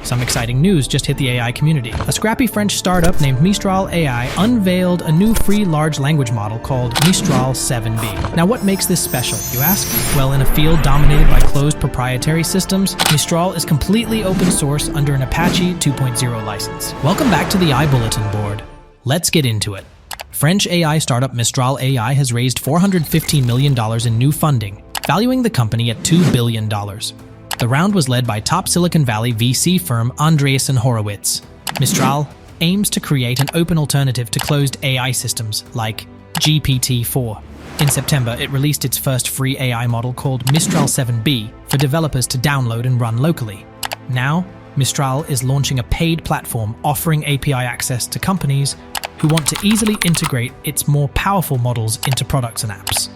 Some exciting news just hit the AI community. A scrappy French startup named Mistral AI unveiled a new free large language model called Mistral 7B. Now what makes this special, you ask? Well, in a field dominated by closed proprietary systems, Mistral is completely open source under an Apache 2.0 license. Welcome back to the iBulletin board. Let's get into it. French AI startup Mistral AI has raised $415 million in new funding, valuing the company at $2 billion. The round was led by top Silicon Valley VC firm Andreessen Horowitz. Mistral aims to create an open alternative to closed AI systems like GPT-4. In September, it released its first free AI model called Mistral 7B for developers to download and run locally. Now, Mistral is launching a paid platform offering API access to companies who want to easily integrate its more powerful models into products and apps.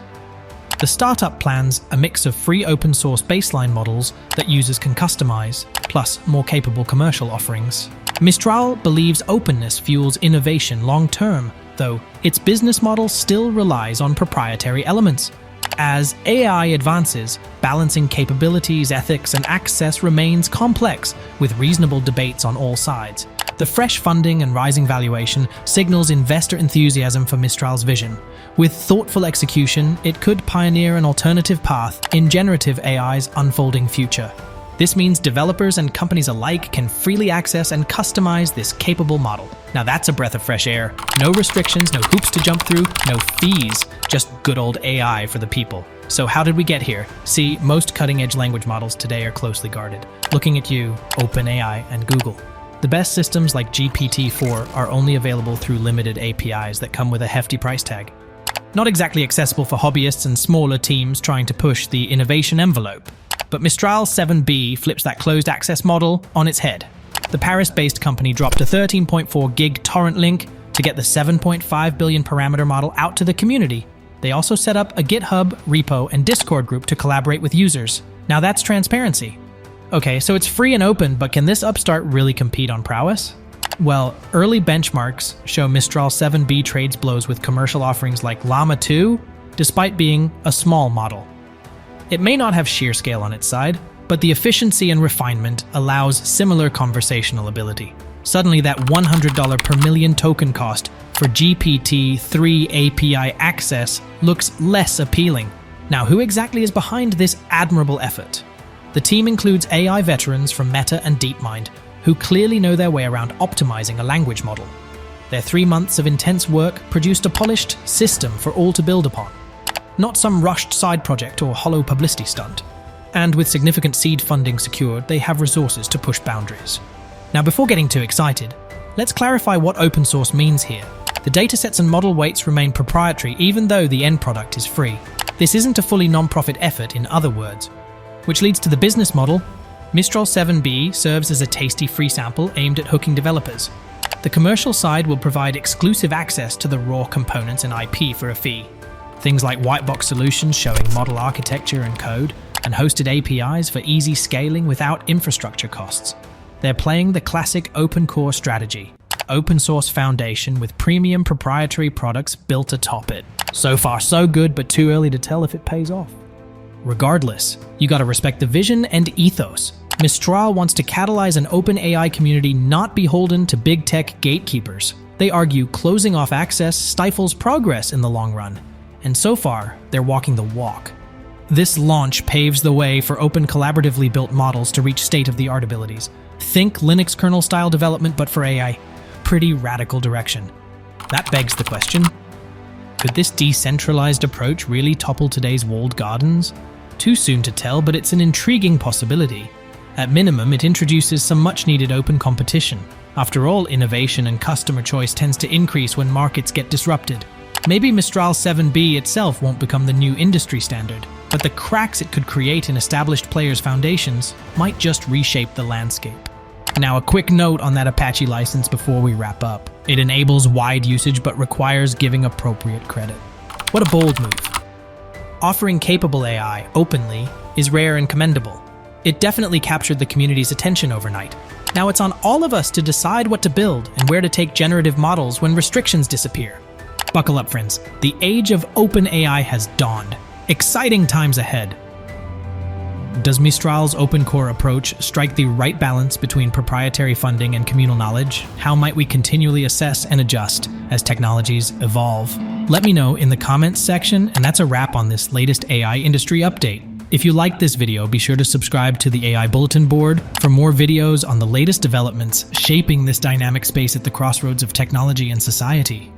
The startup plans a mix of free open source baseline models that users can customize, plus more capable commercial offerings. Mistral believes openness fuels innovation long term, though its business model still relies on proprietary elements. As AI advances, balancing capabilities, ethics, and access remains complex, with reasonable debates on all sides. The fresh funding and rising valuation signals investor enthusiasm for Mistral's vision. With thoughtful execution, it could pioneer an alternative path in generative AI's unfolding future. This means developers and companies alike can freely access and customize this capable model. Now that's a breath of fresh air. No restrictions, no hoops to jump through, no fees, just good old AI for the people. So how did we get here? See, most cutting-edge language models today are closely guarded. Looking at you, OpenAI and Google. The best systems like GPT-4 are only available through limited APIs that come with a hefty price tag. Not exactly accessible for hobbyists and smaller teams trying to push the innovation envelope. But Mistral 7B flips that closed access model on its head. The Paris-based company dropped a 13.4 gig torrent link to get the 7.5 billion parameter model out to the community. They also set up a GitHub, repo, and Discord group to collaborate with users. Now that's transparency. Okay, so it's free and open, but can this upstart really compete on prowess? Well, early benchmarks show Mistral 7B trades blows with commercial offerings like Llama 2, despite being a small model. It may not have sheer scale on its side, but the efficiency and refinement allows similar conversational ability. Suddenly that $100 per million token cost for GPT-3 API access looks less appealing. Now, who exactly is behind this admirable effort? The team includes AI veterans from Meta and DeepMind, who clearly know their way around optimizing a language model. Their 3 months of intense work produced a polished system for all to build upon. Not some rushed side project or hollow publicity stunt. And with significant seed funding secured, they have resources to push boundaries. Now, before getting too excited, let's clarify what open source means here. The datasets and model weights remain proprietary even though the end product is free. This isn't a fully non-profit effort, in other words. Which leads to the business model. Mistral 7B serves as a tasty free sample aimed at hooking developers. The commercial side will provide exclusive access to the raw components and IP for a fee. Things like white box solutions showing model architecture and code, and hosted APIs for easy scaling without infrastructure costs. They're playing the classic open core strategy. Open source foundation with premium proprietary products built atop it. So far so good, but too early to tell if it pays off. Regardless, you gotta respect the vision and ethos. Mistral wants to catalyze an open AI community not beholden to big tech gatekeepers. They argue closing off access stifles progress in the long run. And so far, they're walking the walk. This launch paves the way for open collaboratively built models to reach state-of-the-art abilities. Think Linux kernel-style development, but for AI. Pretty radical direction. That begs the question, could this decentralized approach really topple today's walled gardens? Too soon to tell, but it's an intriguing possibility. At minimum, it introduces some much-needed open competition. After all, innovation and customer choice tends to increase when markets get disrupted. Maybe Mistral 7B itself won't become the new industry standard, but the cracks it could create in established players' foundations might just reshape the landscape. Now, a quick note on that Apache license before we wrap up. It enables wide usage but requires giving appropriate credit. What a bold move. Offering capable AI openly is rare and commendable. It definitely captured the community's attention overnight. Now it's on all of us to decide what to build and where to take generative models when restrictions disappear. Buckle up, friends. The age of open AI has dawned. Exciting times ahead. Does Mistral's open core approach strike the right balance between proprietary funding and communal knowledge? How might we continually assess and adjust as technologies evolve? Let me know in the comments section, and that's a wrap on this latest AI industry update. If you liked this video, be sure to subscribe to the AI Bulletin Board for more videos on the latest developments shaping this dynamic space at the crossroads of technology and society.